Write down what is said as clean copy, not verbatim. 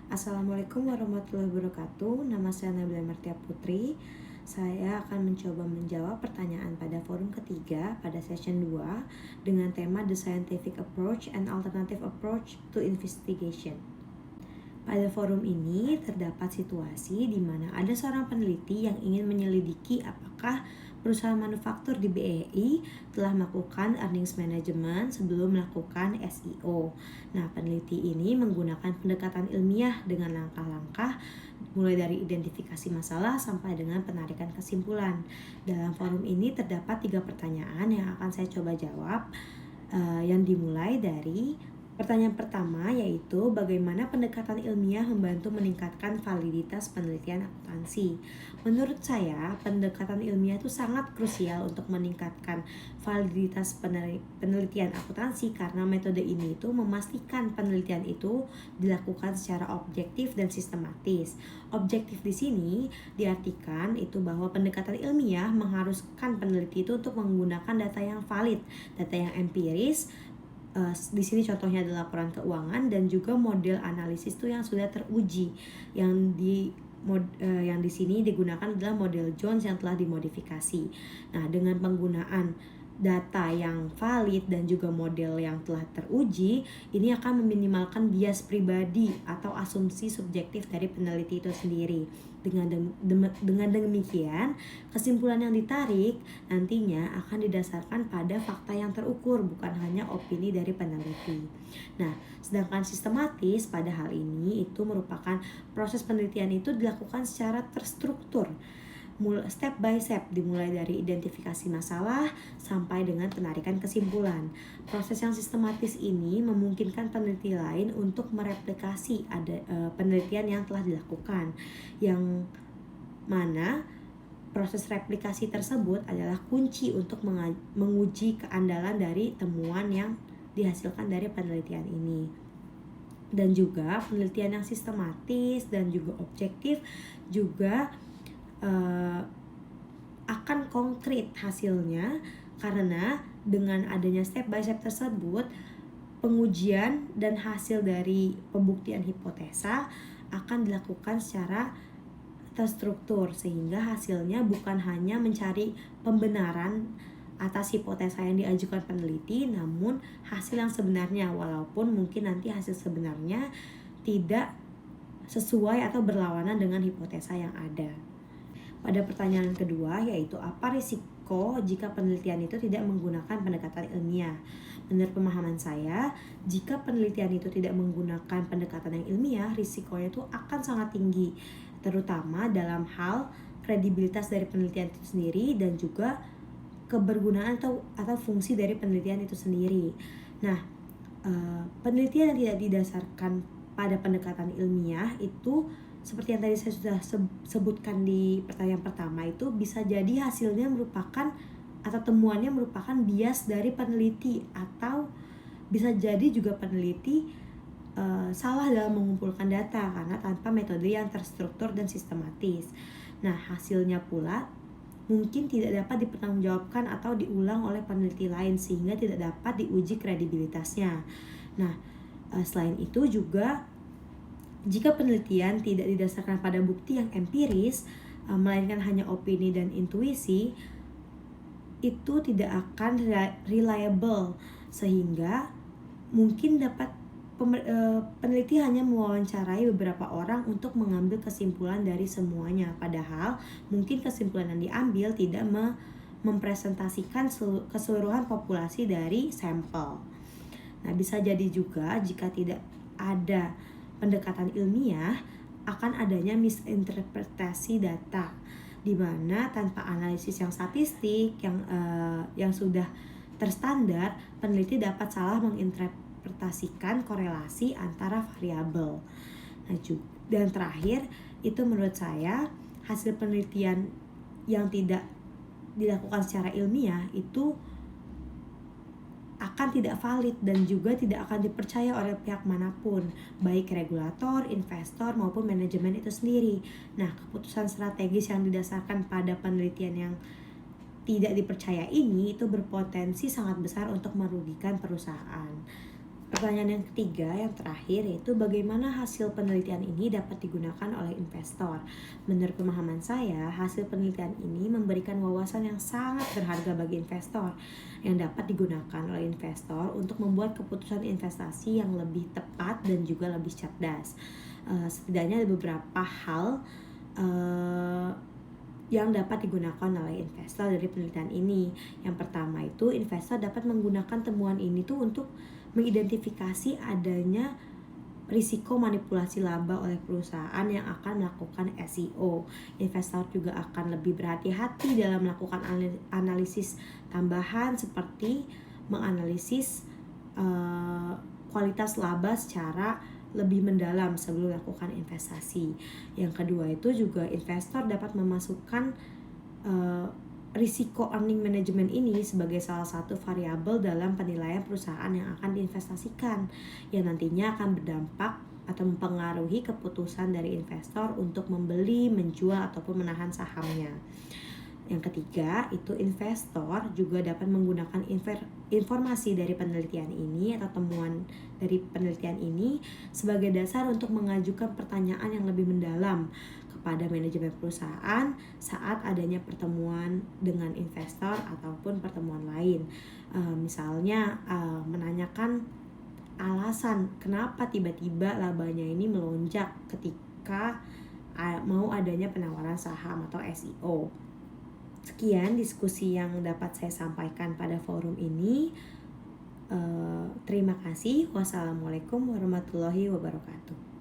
Assalamualaikum warahmatullahi wabarakatuh. Nama saya Nabila Martia Putri. Saya akan mencoba menjawab pertanyaan pada forum ketiga pada session 2 dengan tema The Scientific Approach and Alternative Approach to Investigation. Pada forum ini terdapat situasi di mana ada seorang peneliti yang ingin menyelidiki apakah perusahaan manufaktur di BEI telah melakukan earnings management sebelum melakukan SEO. Nah, peneliti ini menggunakan pendekatan ilmiah dengan langkah-langkah mulai dari identifikasi masalah sampai dengan penarikan kesimpulan. Dalam forum ini terdapat 3 pertanyaan yang akan saya coba jawab, yang dimulai dari pertanyaan pertama, yaitu bagaimana pendekatan ilmiah membantu meningkatkan validitas penelitian akuntansi. Menurut saya, pendekatan ilmiah itu sangat krusial untuk meningkatkan validitas penelitian akuntansi karena metode ini itu memastikan penelitian itu dilakukan secara objektif dan sistematis. Objektif di sini diartikan itu bahwa pendekatan ilmiah mengharuskan peneliti itu untuk menggunakan data yang valid, data yang empiris. Di sini contohnya adalah laporan keuangan dan juga model analisis itu yang sudah teruji. Yang di sini digunakan adalah model Jones yang telah dimodifikasi. Nah, dengan penggunaan data yang valid dan juga model yang telah teruji, ini akan meminimalkan bias pribadi atau asumsi subjektif dari peneliti itu sendiri. Dengan demikian, kesimpulan yang ditarik nantinya akan didasarkan pada fakta yang terukur, bukan hanya opini dari peneliti. Nah, sedangkan sistematis pada hal ini itu merupakan proses penelitian itu dilakukan secara terstruktur, step by step, dimulai dari identifikasi masalah sampai dengan penarikan kesimpulan. Proses yang sistematis ini memungkinkan peneliti lain untuk mereplikasi penelitian yang telah dilakukan, yang mana proses replikasi tersebut adalah kunci untuk menguji keandalan dari temuan yang dihasilkan dari penelitian ini. Dan juga penelitian yang sistematis dan juga objektif juga akan konkret hasilnya, karena dengan adanya step by step tersebut, pengujian dan hasil dari pembuktian hipotesa akan dilakukan secara terstruktur, sehingga hasilnya bukan hanya mencari pembenaran atas hipotesa yang diajukan peneliti, namun hasil yang sebenarnya, walaupun mungkin nanti hasil sebenarnya tidak sesuai atau berlawanan dengan hipotesa yang ada. Pada pertanyaan kedua, yaitu apa risiko jika penelitian itu tidak menggunakan pendekatan ilmiah? Menurut pemahaman saya, jika penelitian itu tidak menggunakan pendekatan yang ilmiah, risikonya itu akan sangat tinggi, terutama dalam hal kredibilitas dari penelitian itu sendiri dan juga kebergunaan atau fungsi dari penelitian itu sendiri. Nah, penelitian yang tidak didasarkan pada pendekatan ilmiah itu, seperti yang tadi saya sudah sebutkan di pertanyaan pertama, itu bisa jadi hasilnya merupakan atau temuannya merupakan bias dari peneliti, atau bisa jadi juga peneliti salah dalam mengumpulkan data karena tanpa metode yang terstruktur dan sistematis. Nah, hasilnya pula mungkin tidak dapat dipertanggungjawabkan atau diulang oleh peneliti lain sehingga tidak dapat diuji kredibilitasnya. Nah, selain itu juga jika penelitian tidak didasarkan pada bukti yang empiris, melainkan hanya opini dan intuisi, itu tidak akan reliable, sehingga mungkin peneliti hanya mewawancarai beberapa orang untuk mengambil kesimpulan dari semuanya, padahal mungkin kesimpulan yang diambil tidak mempresentasikan keseluruhan populasi dari sampel. Nah, bisa jadi juga jika tidak ada pendekatan ilmiah, akan adanya misinterpretasi data, di mana tanpa analisis yang statistik yang sudah terstandar, peneliti dapat salah menginterpretasikan korelasi antara variabel. Nah, dan terakhir itu menurut saya, hasil penelitian yang tidak dilakukan secara ilmiah itu akan tidak valid dan juga tidak akan dipercaya oleh pihak manapun, baik regulator, investor maupun manajemen itu sendiri. Nah, keputusan strategis yang didasarkan pada penelitian yang tidak dipercaya ini itu berpotensi sangat besar untuk merugikan perusahaan. Pertanyaan yang ketiga, yang terakhir, yaitu bagaimana hasil penelitian ini dapat digunakan oleh investor. Menurut pemahaman saya, hasil penelitian ini memberikan wawasan yang sangat berharga bagi investor yang dapat digunakan oleh investor untuk membuat keputusan investasi yang lebih tepat dan juga lebih cerdas. Setidaknya ada beberapa hal yang dapat digunakan oleh investor dari penelitian ini. Yang pertama itu, investor dapat menggunakan temuan ini tuh untuk mengidentifikasi adanya risiko manipulasi laba oleh perusahaan yang akan melakukan SEO. Investor juga akan lebih berhati-hati dalam melakukan analisis tambahan seperti menganalisis kualitas laba secara lebih mendalam sebelum melakukan investasi. Yang kedua itu juga investor dapat memasukkan risiko earning management ini sebagai salah satu variabel dalam penilaian perusahaan yang akan diinvestasikan, yang nantinya akan berdampak atau mempengaruhi keputusan dari investor untuk membeli, menjual, ataupun menahan sahamnya. Yang ketiga, itu investor juga dapat menggunakan informasi dari penelitian ini atau temuan dari penelitian ini sebagai dasar untuk mengajukan pertanyaan yang lebih mendalam kepada manajemen perusahaan saat adanya pertemuan dengan investor ataupun pertemuan lain. Misalnya menanyakan alasan kenapa tiba-tiba labanya ini melonjak ketika mau adanya penawaran saham atau SEO. Sekian diskusi yang dapat saya sampaikan pada forum ini. Terima kasih. Wassalamualaikum warahmatullahi wabarakatuh.